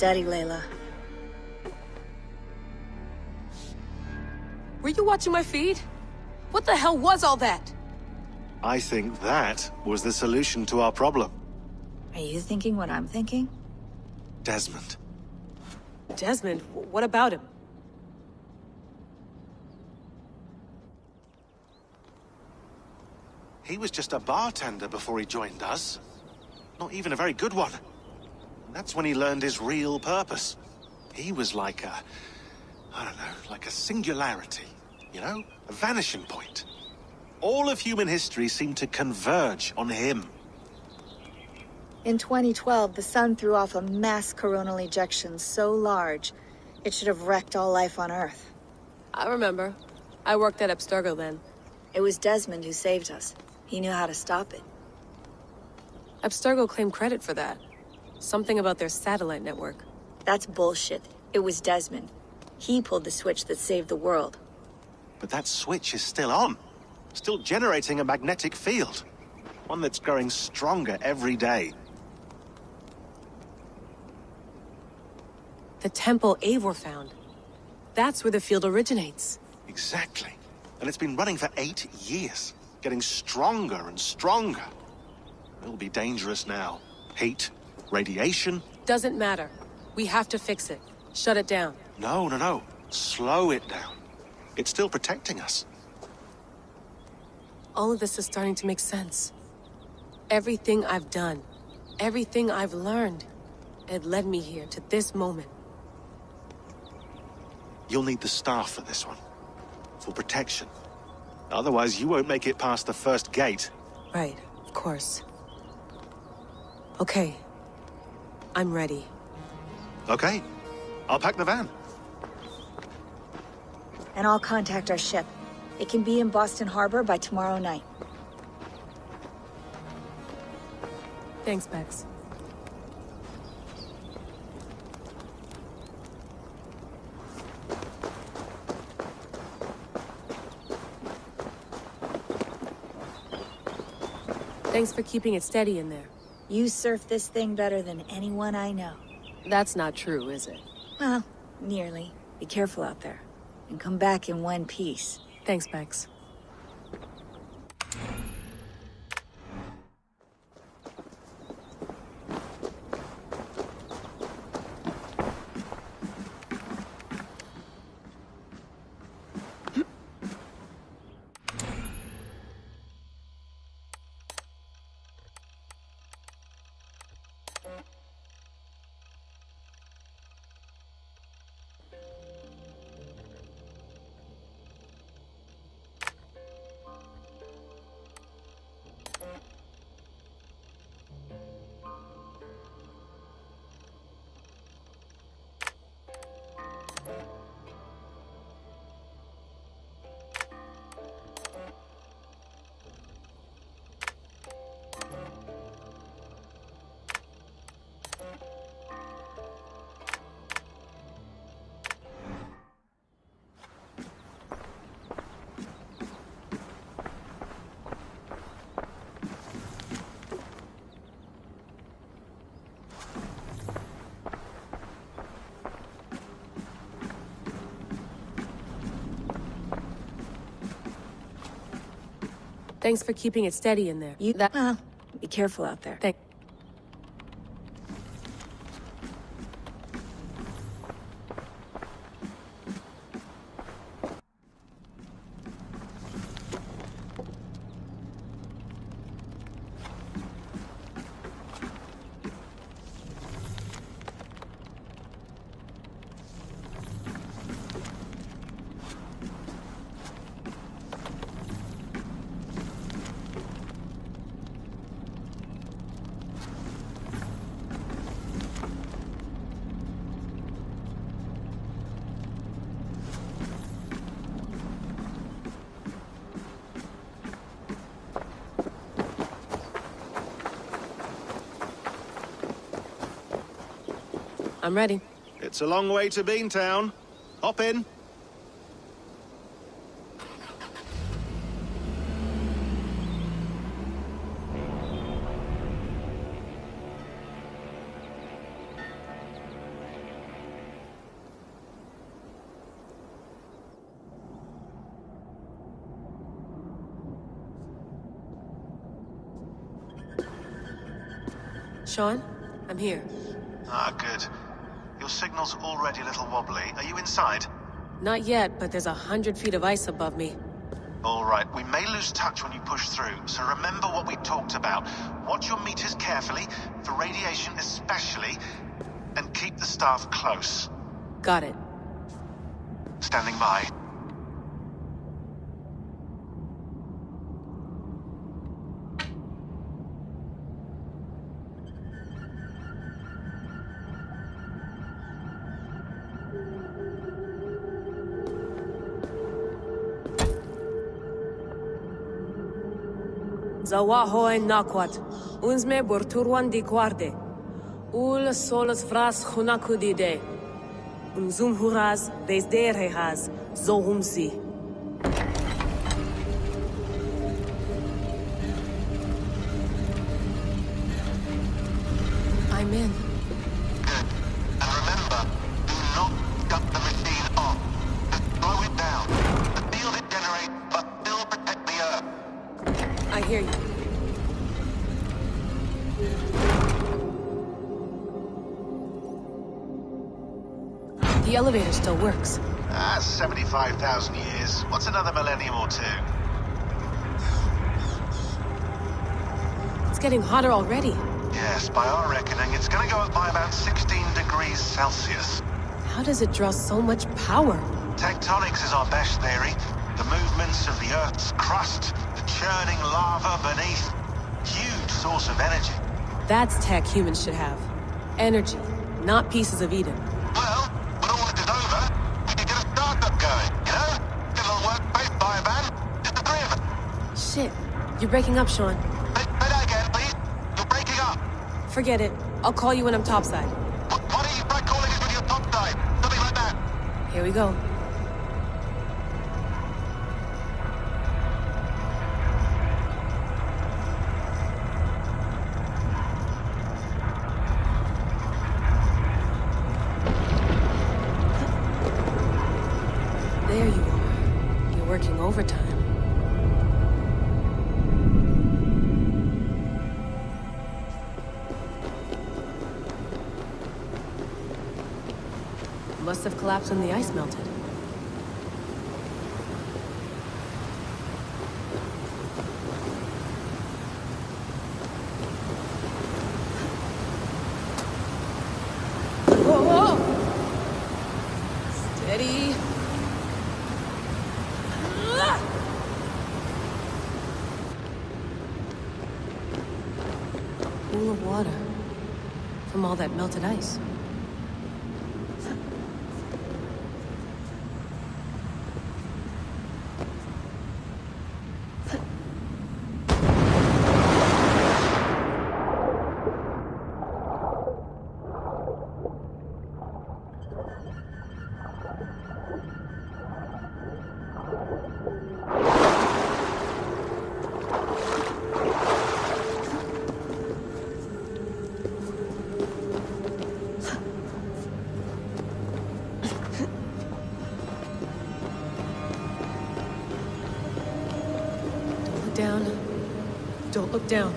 Steady, Layla. Were you watching my feed? What the hell was all that? I think that was the solution to our problem. Are you thinking what I'm thinking? Desmond. Desmond? What about him? He was just a bartender before he joined us. Not even a very good one. And that's when he learned his real purpose. He was like a... I don't know, like a singularity. You know? A vanishing point. All of human history seemed to converge on him. In 2012, the sun threw off a mass coronal ejection so large, it should have wrecked all life on Earth. I remember. I worked at Abstergo then. It was Desmond who saved us. He knew how to stop it. Abstergo claimed credit for that. Something about their satellite network. That's bullshit. It was Desmond. He pulled the switch that saved the world. But that switch is still on. Still generating a magnetic field. One that's growing stronger every day. The temple Eivor found. That's where the field originates. Exactly. And it's been running for 8 years. Getting stronger and stronger. It'll be dangerous now. Heat, radiation. Doesn't matter. We have to fix it. Shut it down. No. Slow it down. It's still protecting us. All of this is starting to make sense. Everything I've done, everything I've learned, it led me here to this moment. You'll need the staff for this one. For protection. Otherwise, you won't make it past the first gate. Right, of course. Okay. I'm ready. Okay. I'll pack the van. And I'll contact our ship. It can be in Boston Harbor by tomorrow night. Thanks, Bex. Thanks for keeping it steady in there. You surf this thing better than anyone I know. That's not true, is it? Well, nearly. Be careful out there. And come back in one piece. Thanks, Bex. Thanks for keeping it steady in there. Well, be careful out there. Thanks. I'm ready. It's a long way to Beantown. Hop in. Sean, I'm here. Ah, good. Your signal's already a little wobbly. Are you inside? Not yet, but there's 100 feet of ice above me. All right, we may lose touch when you push through, so remember what we talked about. Watch your meters carefully, for radiation especially, and keep the staff close. Got it. Standing by. Zawaho en nakwat, unsme borturwan di guarde. Ul solos vras hunakudide. Unzum huraz, desderehaz, zohumsi. I'm in. Good. And remember, do not shut the machine off. Just slow it down. The field it generates, but still protect the Earth. I hear you. The elevator still works. 75,000 years. What's another millennium or two? It's getting hotter already. Yes, by our reckoning, it's gonna go up by about 16 degrees Celsius. How does it draw so much power? Tectonics is our best theory. The movements of the Earth's crust, the churning lava beneath. Huge source of energy. That's tech humans should have. Energy, not pieces of Eden. Well, when all this is over, we can get a startup going, you know? Get a little workspace, buy a van, just the three of us. Shit, you're breaking up, Sean. Say that again, please. You're breaking up. Forget it. I'll call you when I'm topside. Why don't you try calling us with your top side? Something like that. Here we go. There you are. You're working overtime. Must have collapsed when the ice melted. Whoa! Steady. A pool of water from all that melted ice. Down. Don't look down.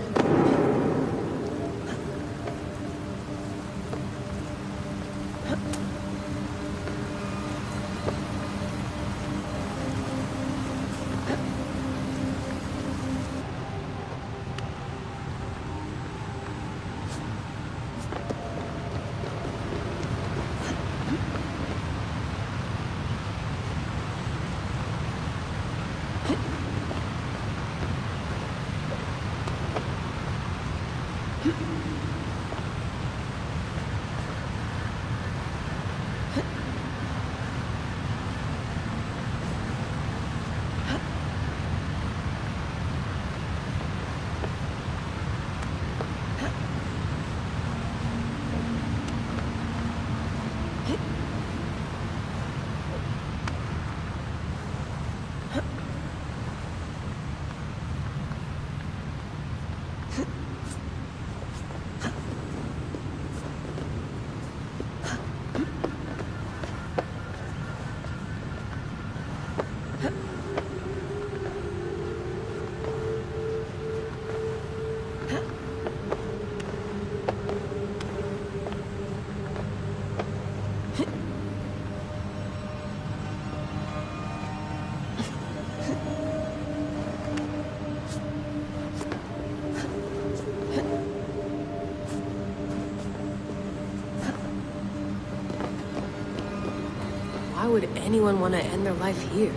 Why would anyone want to end their life here,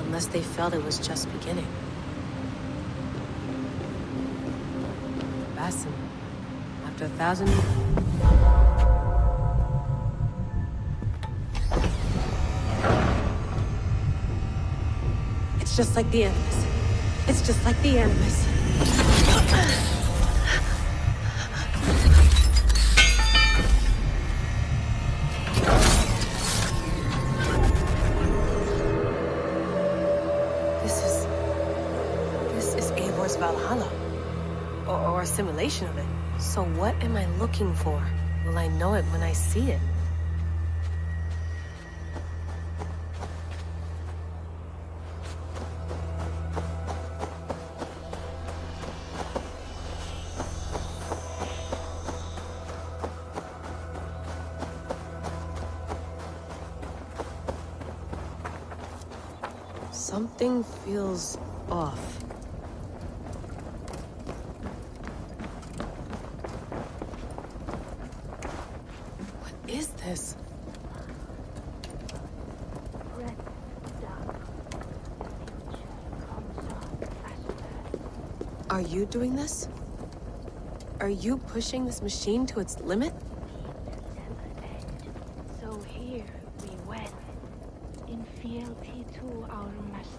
unless they felt it was just beginning? Basim, after 1,000 years... It's just like the Animus. It's just like the Animus. This is Eivor's Valhalla. Or a simulation of it. So what am I looking for? Will I know it when I see it? Something feels off. What is this? Are you doing this? Are you pushing this machine to its limit? So here we went, in fealty to our master.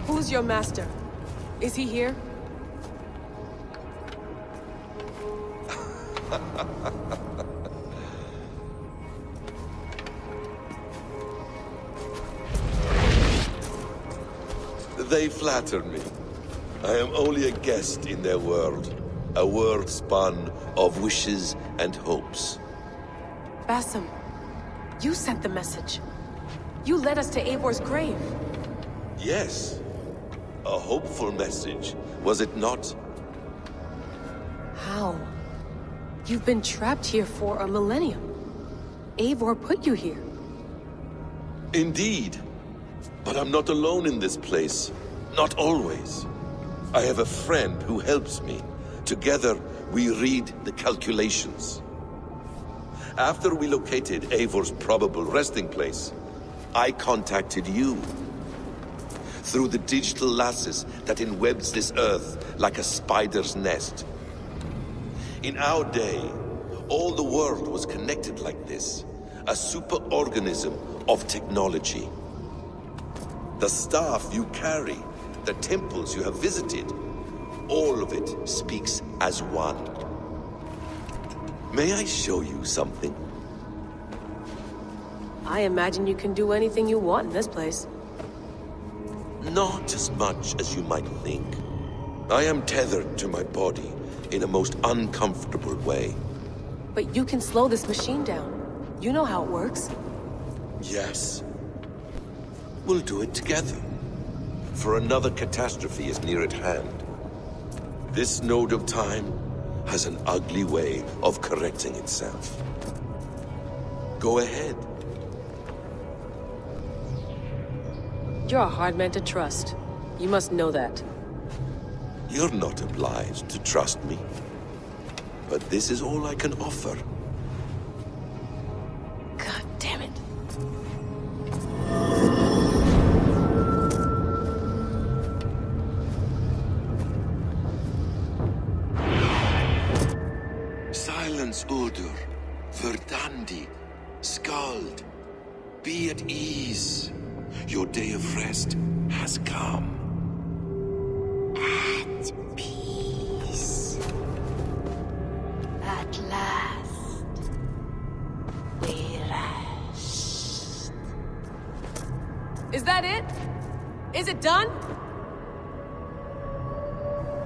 Who's your master? Is he here? They flatter me. I am only a guest in their world. A world spun of wishes and hopes. Basim, you sent the message. You led us to Eivor's grave. Yes. A hopeful message, was it not? How? You've been trapped here for a millennium. Eivor put you here. Indeed. But I'm not alone in this place. Not always. I have a friend who helps me. Together, we read the calculations. After we located Eivor's probable resting place, I contacted you. Through the digital lasses that enwebs this earth like a spider's nest. In our day, all the world was connected like this. A superorganism of technology. The staff you carry, the temples you have visited, all of it speaks as one. May I show you something? I imagine you can do anything you want in this place. Not as much as you might think. I am tethered to my body in a most uncomfortable way. But you can slow this machine down. You know how it works. Yes. We'll do it together. For another catastrophe is near at hand. This node of time has an ugly way of correcting itself. Go ahead. You're a hard man to trust. You must know that. You're not obliged to trust me. But this is all I can offer. God damn it. Silence, Udur. Verdandi. Skald. Be at ease. Your day of rest has come. At peace. At last. We rest. Is that it? Is it done?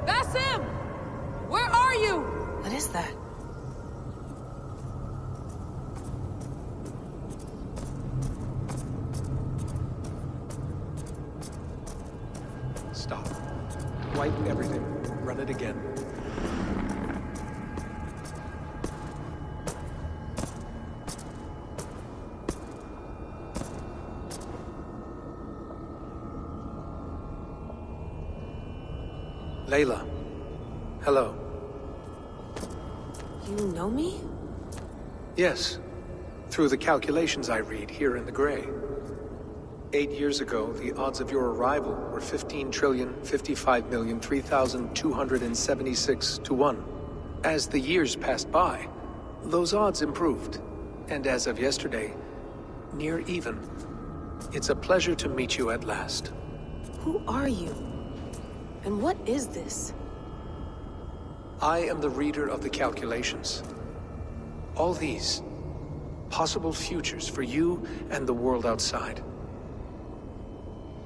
Basim! Where are you? What is that? Stop. Wipe everything. Run it again. Layla. Hello. You know me? Yes. Through the calculations I read here in the gray. 8 years ago, the odds of your arrival were 15,055,003,276 to 1. As the years passed by, those odds improved. And as of yesterday, near even. It's a pleasure to meet you at last. Who are you? And what is this? I am the reader of the calculations. All these, possible futures for you and the world outside.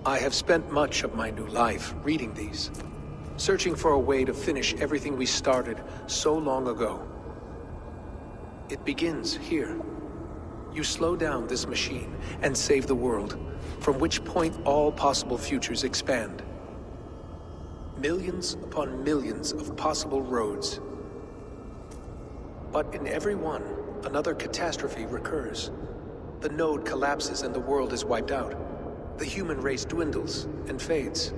I have spent much of my new life reading these, searching for a way to finish everything we started so long ago. It begins here. You slow down this machine and save the world, from which point all possible futures expand. Millions upon millions of possible roads. But in every one, another catastrophe recurs. The node collapses and the world is wiped out. The human race dwindles and fades.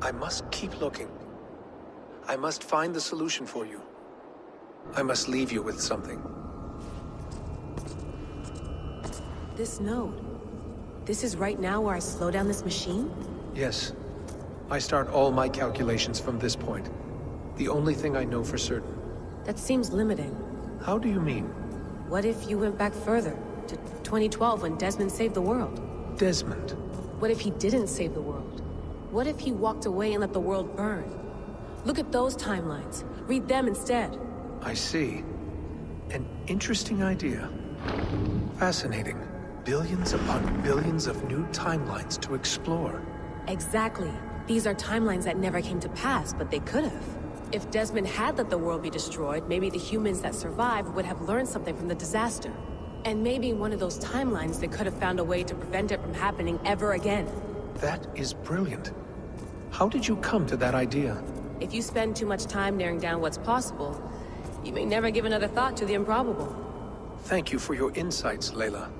I must keep looking. I must find the solution for you. I must leave you with something. This node. This is right now where I slow down this machine? Yes. I start all my calculations from this point. The only thing I know for certain. That seems limiting. How do you mean? What if you went back further? To 2012 when Desmond saved the world? Desmond? What if he didn't save the world? What if he walked away and let the world burn? Look at those timelines. Read them instead. I see. An interesting idea. Fascinating. Billions upon billions of new timelines to explore. Exactly. These are timelines that never came to pass, but they could have. If Desmond had let the world be destroyed, maybe the humans that survived would have learned something from the disaster. And maybe in one of those timelines they could have found a way to prevent it from happening ever again. That is brilliant. How did you come to that idea? If you spend too much time narrowing down what's possible, you may never give another thought to the improbable. Thank you for your insights, Layla.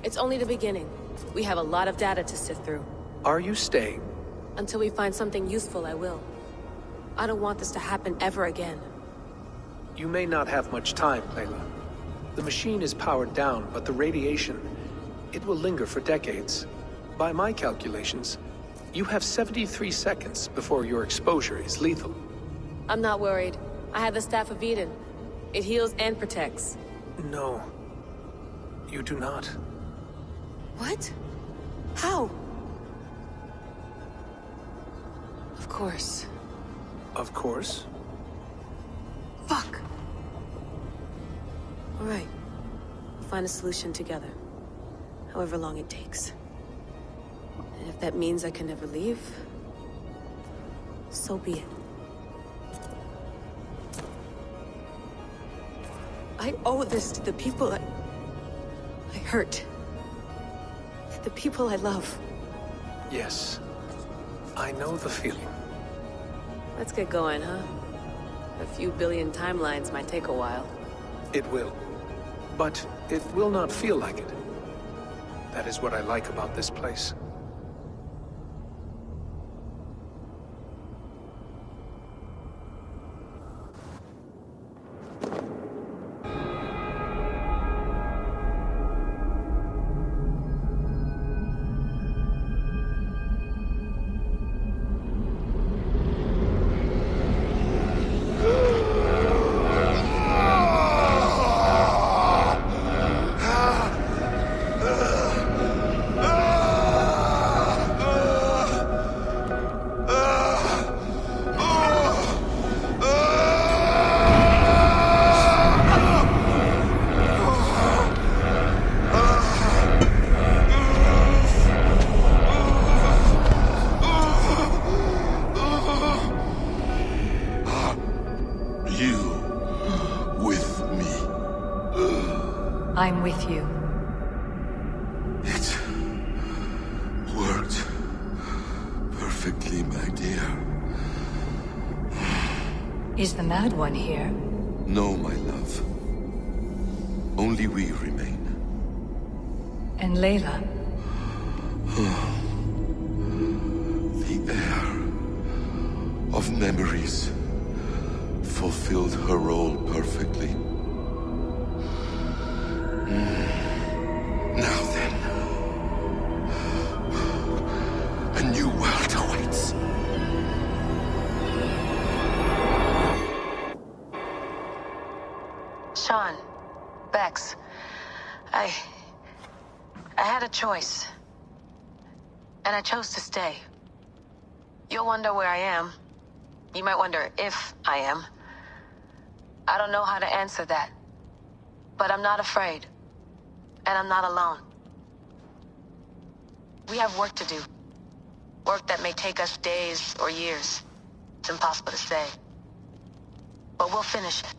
It's only the beginning. We have a lot of data to sift through. Are you staying? Until we find something useful, I will. I don't want this to happen ever again. You may not have much time, Layla. The machine is powered down, but the radiation, it will linger for decades. By my calculations, you have 73 seconds before your exposure is lethal. I'm not worried. I have the Staff of Eden. It heals and protects. No. You do not. What? How? Of course. Of course. Fuck! All right. We'll find a solution together. However long it takes. And if that means I can never leave, so be it. I owe this to the people I hurt. The people I love. Yes. I know the feeling. Let's get going, huh? A few billion timelines might take a while. It will. But it will not feel like it. That is what I like about this place. I'm with you. It worked perfectly, my dear. Is the Mad One here? No, my love. Only we remain. And Layla? The air memories fulfilled her role perfectly. Now then, a new world awaits. Sean, Bex, I had a choice. And I chose to stay. You'll wonder where I am. You might wonder if I am. I don't know how to answer that. But I'm not afraid. And I'm not alone. We have work to do. Work that may take us days or years. It's impossible to say. But we'll finish it.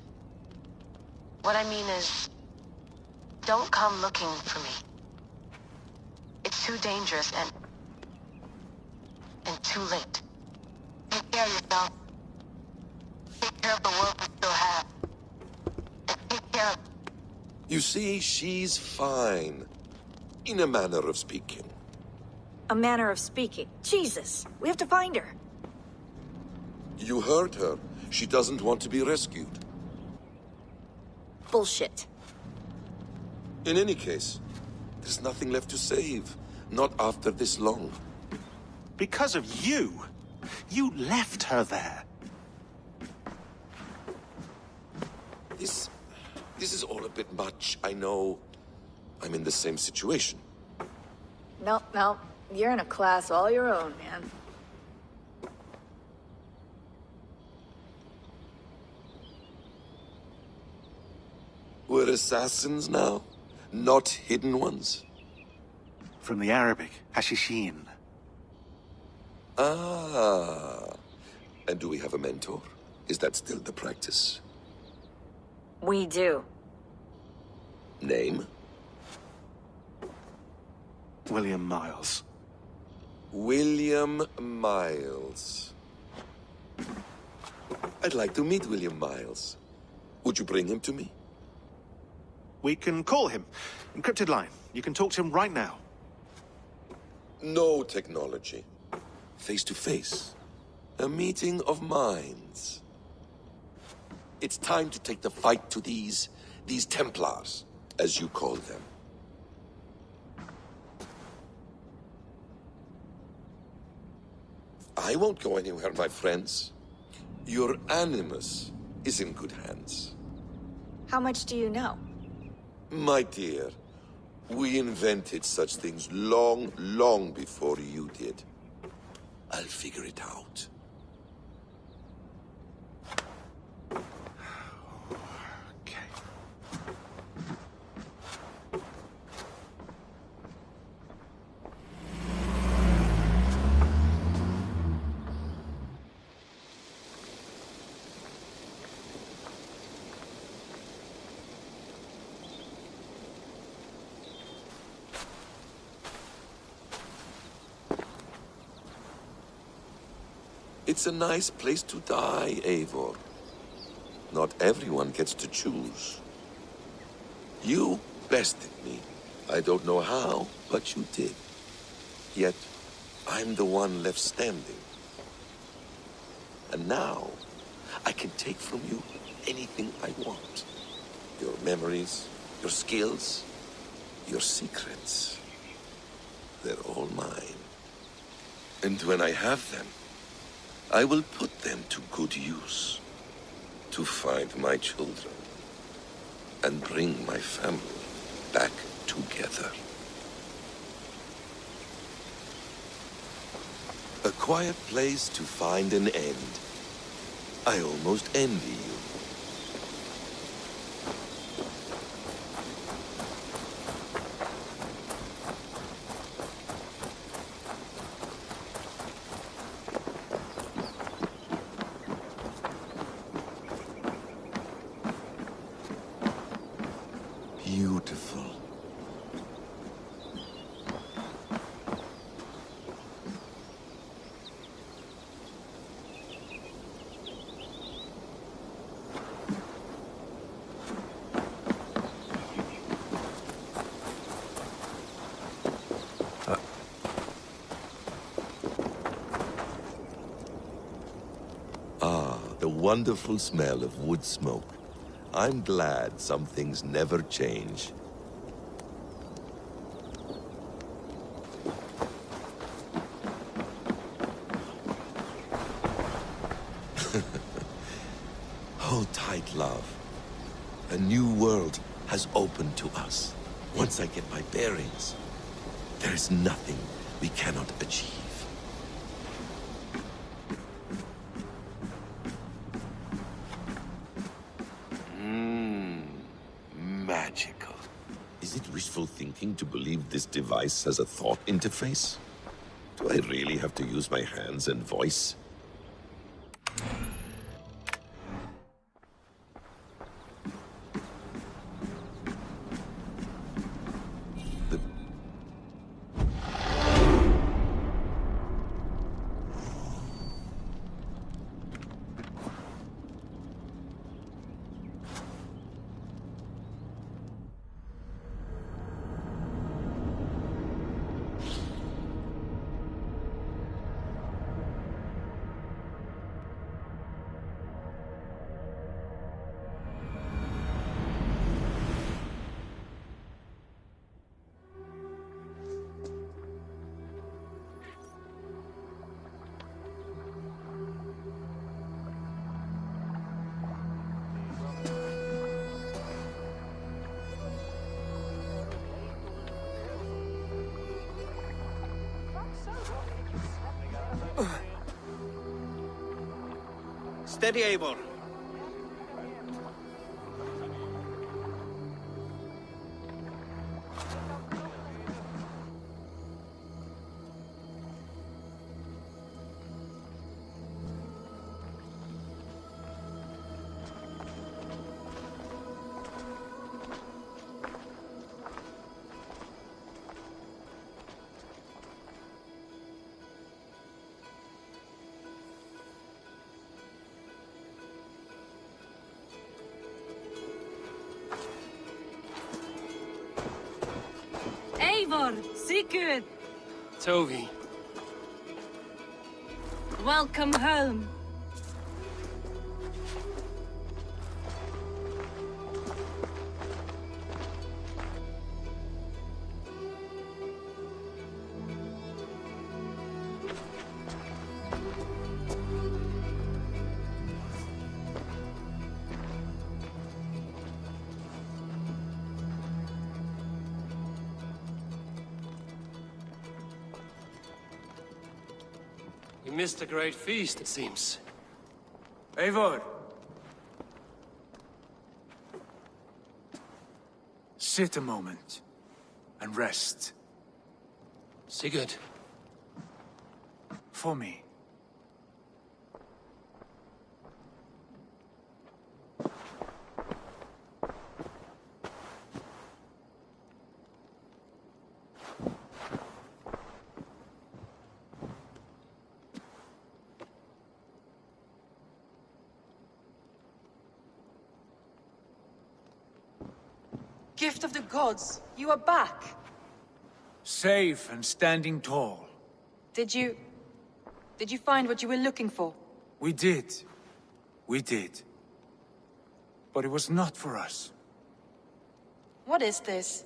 What I mean is, don't come looking for me. It's too dangerous and too late. Take care of yourself. Take care of the world we still have. And take care of... You see, she's fine. In a manner of speaking. A manner of speaking. Jesus, we have to find her. You heard her. She doesn't want to be rescued. Bullshit. In any case, there's nothing left to save. Not after this long. Because of you. You left her there. This is all a bit much, I know. I'm in the same situation. No. You're in a class all your own, man. We're assassins now? Not hidden ones? From the Arabic, Hashishin. Ah. And do we have a mentor? Is that still the practice? We do. Name? William Miles. William Miles. I'd like to meet William Miles. Would you bring him to me? We can call him. Encrypted line. You can talk to him right now. No technology. Face to face. A meeting of minds. It's time to take the fight to these Templars, as you call them. I won't go anywhere, my friends. Your animus is in good hands. How much do you know? My dear, we invented such things long before you did. I'll figure it out. Okay. It's a nice place to die, Eivor. Not everyone gets to choose. You bested me. I don't know how, but you did. Yet, I'm the one left standing. And now, I can take from you anything I want. Your memories, your skills, your secrets. They're all mine. And when I have them, I will put them to good use. To find my children. And bring my family back together. A quiet place to find an end. I almost envy you. Beautiful. wonderful smell of wood smoke. I'm glad some things never change. Hold tight, love. A new world has opened to us. Once I get my bearings, there is nothing we cannot achieve. Magical. Is it wishful thinking to believe this device has a thought interface? Do I really have to use my hands and voice? Steady, Eivor. Eivor, Sigurd! Tovi. Welcome home. You missed a great feast, it seems. Eivor! Sit a moment and rest. Sigurd. For me. Gift of the gods, you are back. Safe and standing tall. Did you find what you were looking for? We did. We did. But it was not for us. What is this?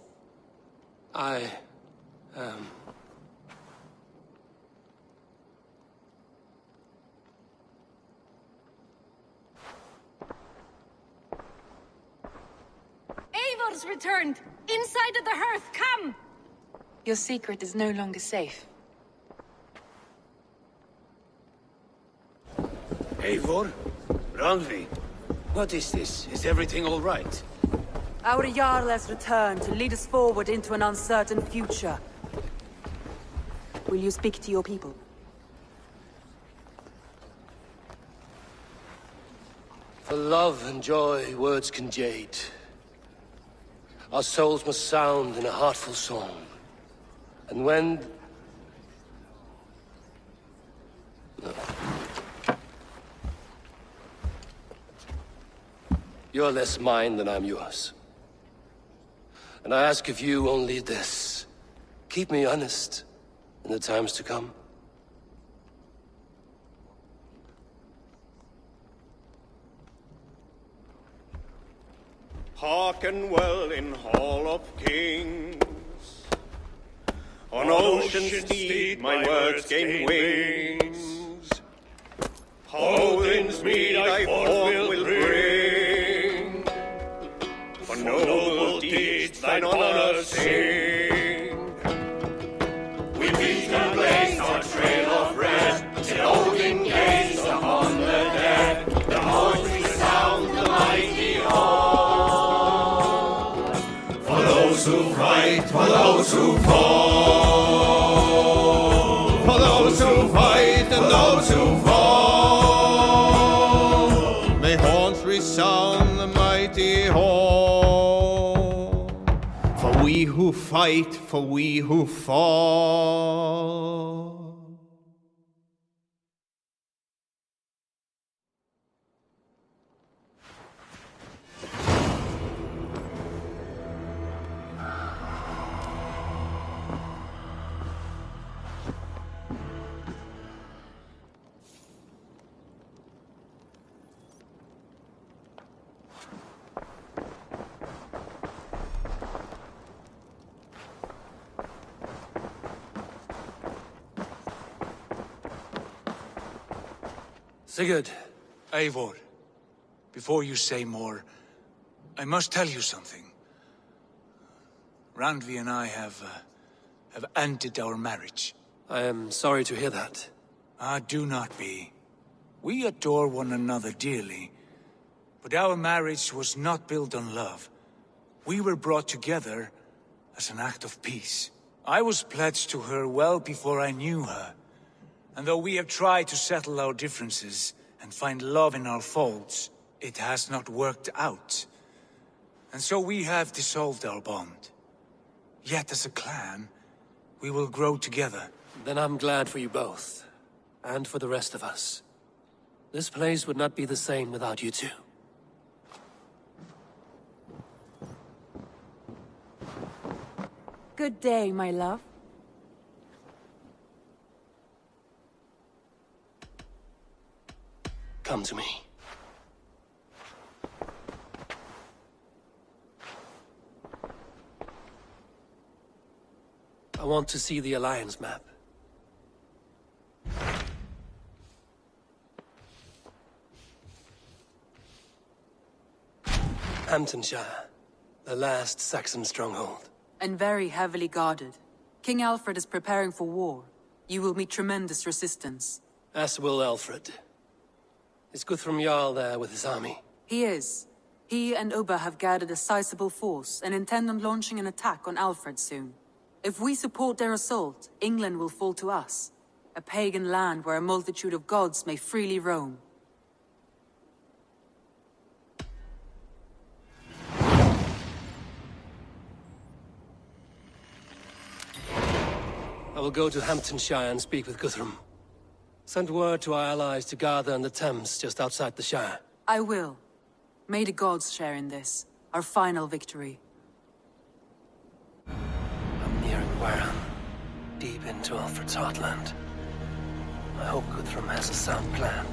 Eivor's returned! Inside of the hearth, come! Your secret is no longer safe. Eivor? Randvi? What is this? Is everything all right? Our Jarl has returned to lead us forward into an uncertain future. Will you speak to your people? For love and joy, words can jade. Our souls must sound in a heartful song. And when... No. You're less mine than I'm yours. And I ask of you only this. Keep me honest in the times to come. Hearken well in Hall of Kings. On ocean steed my words gain wings. Odin's mead I forth will bring. For noble deeds thine honor sing. We beat and blaze our trail of red, till Odin gazed upon the dead. The voice resound the mighty hall. For those who fight, for those who fall. For those who fight and those who fall. May horns resound the mighty hall. For we who fight, for we who fall. Sigurd, Eivor, before you say more, I must tell you something. Randvi and I have ended our marriage. I am sorry to hear that. Ah, do not be. We adore one another dearly, but our marriage was not built on love. We were brought together as an act of peace. I was pledged to her well before I knew her. And though we have tried to settle our differences and find love in our faults, it has not worked out. And so we have dissolved our bond. Yet as a clan, we will grow together. Then I'm glad for you both. And for the rest of us. This place would not be the same without you two. Good day, my love. Come to me. I want to see the Alliance map. Hamptonshire, the last Saxon stronghold. And very heavily guarded. King Alfred is preparing for war. You will meet tremendous resistance. As will Alfred. Is Guthrum Jarl there with his army? He is. He and Ubba have gathered a sizable force and intend on launching an attack on Alfred soon. If we support their assault, England will fall to us. A pagan land where a multitude of gods may freely roam. I will go to Hamptonshire and speak with Guthrum. Send word to our allies to gather in the Thames just outside the Shire. I will. May the gods share in this, our final victory. I'm nearing Wareham, deep into Alfred's heartland. I hope Guthrum has a sound plan.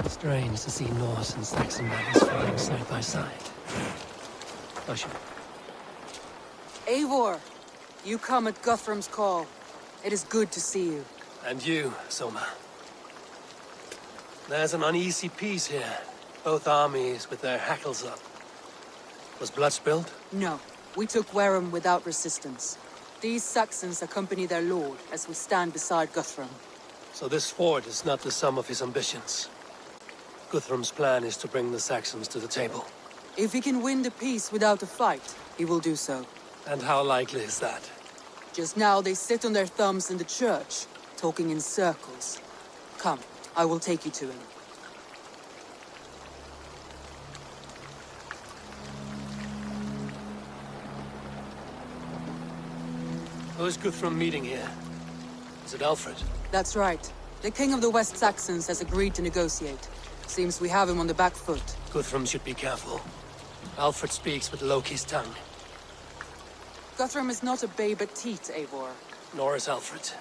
Strange to see Norse and Saxon banners flying side by side. Eivor, you come at Guthrum's call. It is good to see you. And you, Soma. There's an uneasy peace here. Both armies with their hackles up. Was blood spilled? No. We took Wareham without resistance. These Saxons accompany their lord as we stand beside Guthrum. So this fort is not the sum of his ambitions. Guthrum's plan is to bring the Saxons to the table. If he can win the peace without a fight, he will do so. And how likely is that? Just now they sit on their thumbs in the church, talking in circles. Come, I will take you to him. Who's Guthrum meeting here? Is it Alfred? That's right. The King of the West Saxons has agreed to negotiate. Seems we have him on the back foot. Guthrum should be careful. Alfred speaks with Loki's tongue. Guthrum is not a babe at teat, Eivor. Nor is Alfred.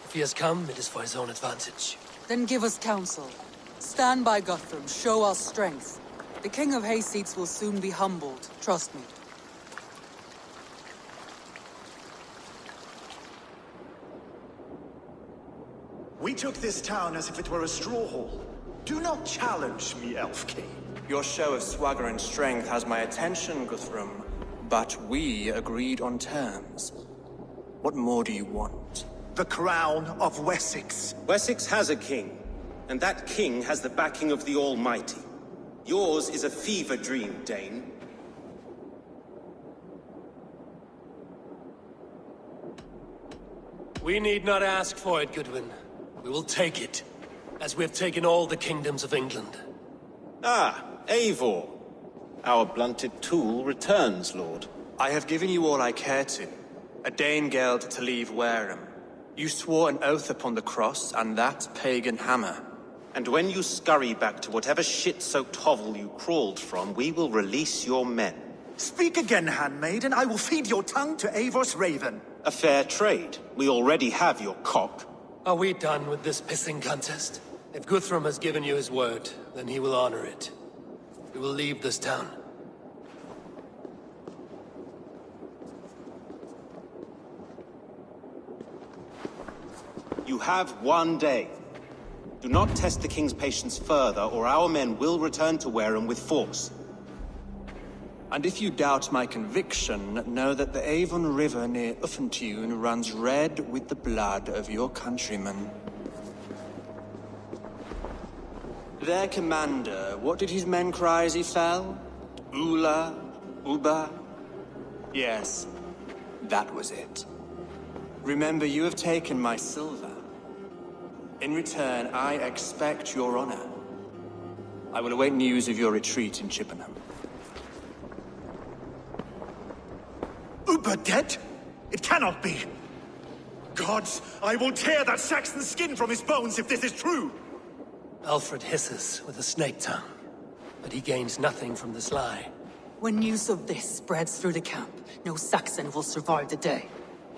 If he has come, it is for his own advantage. Then give us counsel. Stand by Guthrum, show our strength. The King of Hayseats will soon be humbled, trust me. We took this town as if it were a straw hall. Do not challenge me, Elf King. Your show of swagger and strength has my attention, Guthrum. But we agreed on terms. What more do you want? The crown of Wessex. Wessex has a king, and that king has the backing of the Almighty. Yours is a fever dream, Dane. We need not ask for it, Goodwin. We will take it, as we have taken all the kingdoms of England. Ah, Eivor. Our blunted tool returns, Lord. I have given you all I care to. A Danegeld to leave Wareham. You swore an oath upon the cross, and that pagan hammer. And when you scurry back to whatever shit-soaked hovel you crawled from, we will release your men. Speak again, handmaid, and I will feed your tongue to Eivor's raven. A fair trade. We already have your cock. Are we done with this pissing contest? If Guthrum has given you his word, then he will honor it. We will leave this town. You have 1 day. Do not test the king's patience further, or our men will return to Wareham with force. And if you doubt my conviction, know that the Avon River near Uffentune runs red with the blood of your countrymen. Their commander, what did his men cry as he fell? Ula? Uba? Yes, that was it. Remember, you have taken my silver. In return, I expect your honor. I will await news of your retreat in Chippenham. Uber dead? It cannot be. Gods, I will tear that Saxon skin from his bones if this is true! Alfred hisses with a snake tongue, but he gains nothing from this lie. When news of this spreads through the camp, no Saxon will survive the day.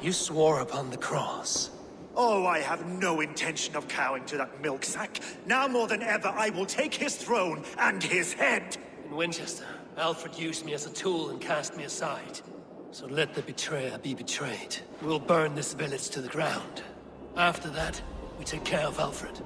You swore upon the cross. Oh, I have no intention of cowing to that milksack. Now more than ever, I will take his throne and his head! In Winchester, Alfred used me as a tool and cast me aside. So let the betrayer be betrayed. We'll burn this village to the ground. After that, we take care of Alfred.